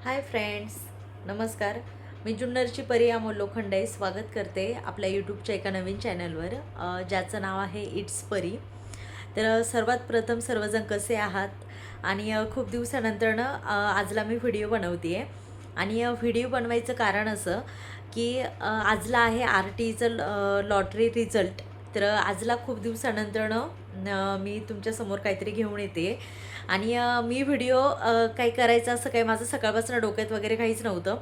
Hi friends, नमस्कार. मी जुन्नरची परी अमोल लोखंडे स्वागत करते आपल्या यूट्यूबच्या एका नवीन चॅनलवर, ज्याचं नाव आहे इट्स परी. तर सर्वात प्रथम सर्वजण कसे आहात? आणि खूप दिवसानंतरनं आजला मी व्हिडिओ बनवते आहे. आणि व्हिडिओ बनवायचं कारण असं की आजला आहे आर टीचं लॉटरी रिझल्ट. तर आजला खूप दिवसानंतरनं मी तुमच्यासमोर काहीतरी घेऊन येते. आणि मी व्हिडिओ काही करायचं असं काही माझं सकाळपासून डोक्यात वगैरे काहीच नव्हतं.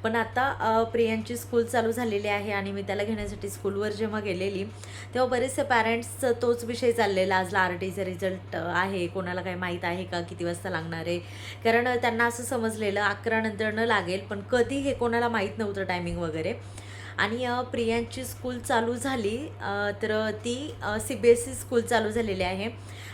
पण आता प्रियांची स्कूल चालू झालेली आहे आणि मी त्याला घेण्यासाठी स्कूलवर जेव्हा गेलेली तेव्हा बरेचसे पॅरेंट्सचं तोच विषय चाललेला, आज आर टीचा रिझल्ट आहे, कोणाला काही माहीत आहे का किती वाजता लागणार आहे. कारण त्यांना असं समजलेलं 11 नंतरनं लागेल, पण कधी हे कोणाला माहीत नव्हतं टायमिंग वगैरे. आणि प्रियांची स्कूल चालू झाली, तर ती CBSE स्कूल चालू झालेली आहे.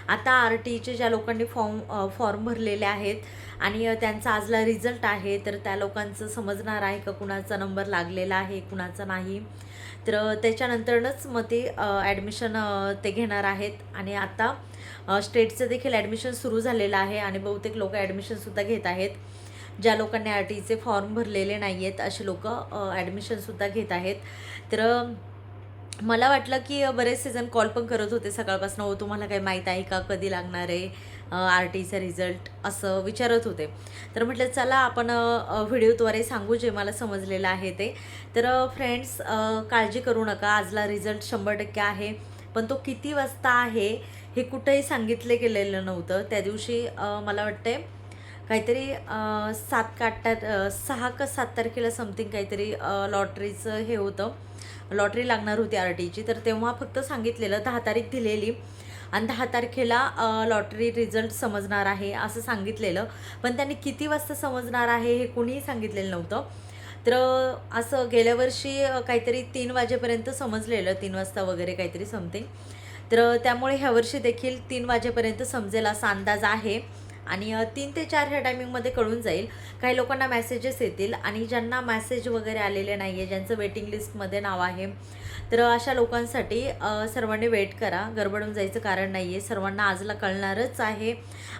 आता आर टीचे ज्या लोकांनी फॉर्म भरलेले आहेत आणि त्यांचा आजला रिझल्ट आहे, तर त्या लोकांचं समजणार आहे का कुणाचा नंबर लागलेला आहे कुणाचा नाही. तर त्याच्यानंतरच मग ते ॲडमिशन ते घेणार आहेत. आणि आता स्टेटचं देखील ॲडमिशन सुरू झालेलं आहे आणि बहुतेक लोक ॲडमिशनसुद्धा घेत आहेत. ज्या लोकांनी आर टीचे फॉर्म भरलेले नाही आहेत असे लोक ॲडमिशनसुद्धा घेत आहेत. तर मला वाटलं की बरेचसे जण कॉल पण करत होते सकाळपासून, हो तुम्हाला काही माहीत आहे का कधी लागणार आहे आर टीचा रिझल्ट, असं विचारत होते. तर म्हटलं चला आपण व्हिडिओद्वारे सांगू जे मला समजलेलं आहे ते. तर फ्रेंड्स, काळजी करू नका, आजला रिझल्ट 100% आहे. पण तो किती वाजता आहे हे कुठंही सांगितले गेलेलं नव्हतं. त्या दिवशी मला वाटते काहीतरी 7 का 8 6 का 7 तारखेला समथिंग काहीतरी लॉटरीचं हे होतं, लॉटरी लागणार होती आर टीची. तर तेव्हा फक्त सांगितलेलं 10 तारीख दिलेली आणि 10 तारखेला लॉटरी रिझल्ट समजणार आहे असं सांगितलेलं. पण त्यांनी किती वाजता समजणार आहे हे कोणीही सांगितलेलं नव्हतं. तर असं गेल्या वर्षी काहीतरी 3 वाजेपर्यंत समजलेलं, 3 वाजता वगैरे काहीतरी समथिंग. तर त्यामुळे ह्यावर्षी देखील 3 वाजेपर्यंत समजेल असा अंदाज आहे. आणि 3 ते 4 ह्या टायमिंगमध्ये कळून जाईल. काही लोकांना मेसेजेस येतील आणि ज्यांना मेसेज वगैरे आलेले नाही आहे, ज्यांचं वेटिंग लिस्टमध्ये नाव आहे, तर अशा लोकांसाठी सर्वांनी वेट करा, गडबडून जायचं कारण नाही आहे. सर्वांना आजला कळणारच आहे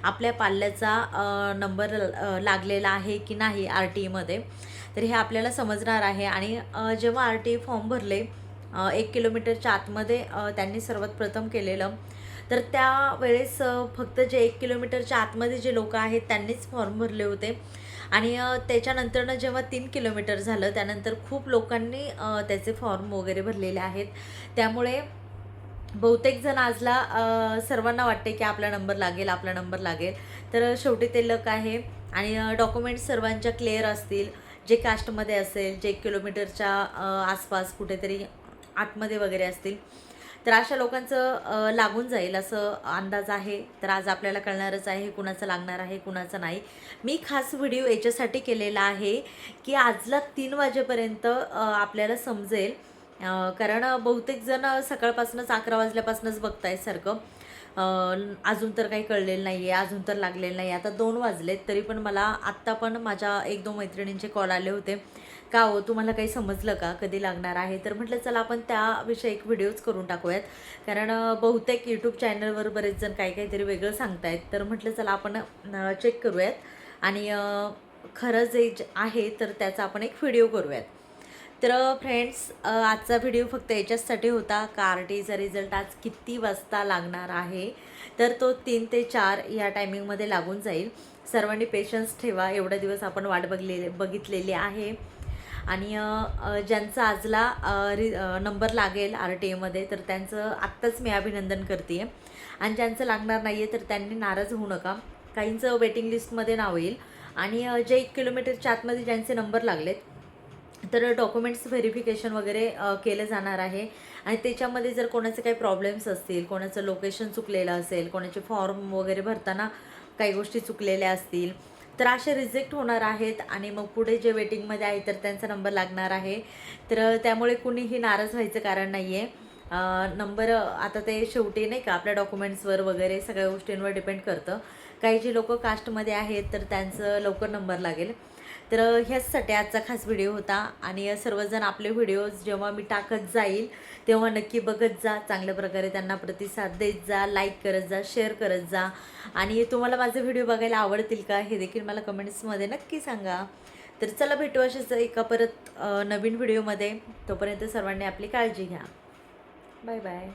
आपल्या पाल्याचा नंबर लागलेला आहे की नाही आर टीमध्ये. तर हे आपल्याला समजणार आहे. आणि जेव्हा आर टी फॉर्म भरले 1 किलोमीटरच्या आतमध्ये त्यांनी सर्वात प्रथम केलेलं, तर त्यावेळेस फक्त जे 1 किलोमीटरच्या आतमध्ये जे लोक आहेत त्यांनीच फॉर्म भरले होते. आणि त्याच्यानंतरनं जेव्हा 3 किलोमीटर झालं त्यानंतर खूप लोकांनी त्याचे फॉर्म वगैरे भरलेले आहेत. त्यामुळे बहुतेक जण आजला सर्वांना वाटते की आपला नंबर लागेल, आपला नंबर लागेल. तर शेवटी ते लक आहे. आणि डॉक्युमेंट्स सर्वांच्या क्लिअर असतील, जे कास्टमध्ये असेल, जे 1 किलोमीटरच्या आसपास कुठेतरी आतमध्ये वगैरे असतील, तर अशा लोकांचं लागून जाईल असं अंदाज आहे. तर आज आपल्याला कळणारच आहे कुणाचं लागणार आहे कुणाचं नाही. मी खास व्हिडिओ याच्यासाठी केलेला आहे की आजला 3 वाजेपर्यंत आपल्याला समजेल. कारण बहुतेक जण सकाळपासूनच 11 वाजल्यापासूनच बघतायत सारखं. अजून तर काही कळलेलं नाही आहे, अजून तर लागलेलं नाही. आता 2 वाजलेत तरी पण मला आत्ता पण माझ्या 1-2 मैत्रिणींचे कॉल आले होते, का हो तुम्हाला काही समजलं का कधी लागणार आहे. तर म्हटलं चला आपण त्याविषयी एक व्हिडिओच करून टाकूयात. कारण बहुतेक यूट्यूब चॅनलवर बरेच जण काहीतरी वेगळं सांगतायत. तर म्हटलं चला आपण चेक करूयात आणि खरं जे आहे तर त्याचा आपण एक व्हिडिओ करूयात. तर फ्रेंड्स, आजचा व्हिडिओ फक्त याच्याचसाठी होता का आर टीचा रिझल्ट आज किती वाजता लागणार आहे. तर तो 3 ते 4 या टायमिंगमध्ये लागून जाईल. सर्वांनी पेशन्स ठेवा, एवढे दिवस आपण वाट बघितलेली आहे. आणि ज्यांचा आजला नंबर लागेल आर टी एमध्ये तर त्यांचं आत्ताच मी अभिनंदन करते आहे. आणि ज्यांचं लागणार नाही आहे तर त्यांनी नाराज होऊ नका, काहींचं वेटिंग लिस्टमध्ये नाव येईल. आणि जे 1 किलोमीटरच्या आतमध्ये ज्यांचे नंबर लागलेत तर डॉक्युमेंट्स व्हेरिफिकेशन वगैरे केलं जाणार आहे. आणि त्याच्यामध्ये जर कोणाचे काही प्रॉब्लेम्स असतील, कोणाचं लोकेशन चुकलेलं असेल, कोणाचे फॉर्म वगैरे भरताना काही गोष्टी चुकलेल्या असतील, तर असे रिजेक्ट होणार आहेत. आणि मग पुढे जे वेटिंगमध्ये आहे तर त्यांचा नंबर लागणार आहे. तर त्यामुळे कुणीही नाराज व्हायचं कारण नाही आहे. नंबर आता ते शेवटी नाही का आपल्या डॉक्युमेंट्सवर वगैरे सगळ्या गोष्टींवर डिपेंड करतं. काही जे लोक कास्टमध्ये आहेत तर त्यांचं लवकर नंबर लागेल. तर ह्याचसाठी आजचा खास व्हिडिओ होता आणि सर्वजण आपले व्हिडिओज जेव्हा मी टाकत जाईल तेव्हा नक्की बघत जा, चांगल्या प्रकारे त्यांना प्रतिसाद देत जा, लाईक करत जा, शेअर करत जा आणि तुम्हाला माझे व्हिडिओ बघायला आवडतील का हे देखील मला कमेंट्समध्ये नक्की सांगा. तर चला भेटू अशाच एका परत नवीन व्हिडिओमध्ये. तोपर्यंत सर्वांनी आपली काळजी घ्या. Bye bye.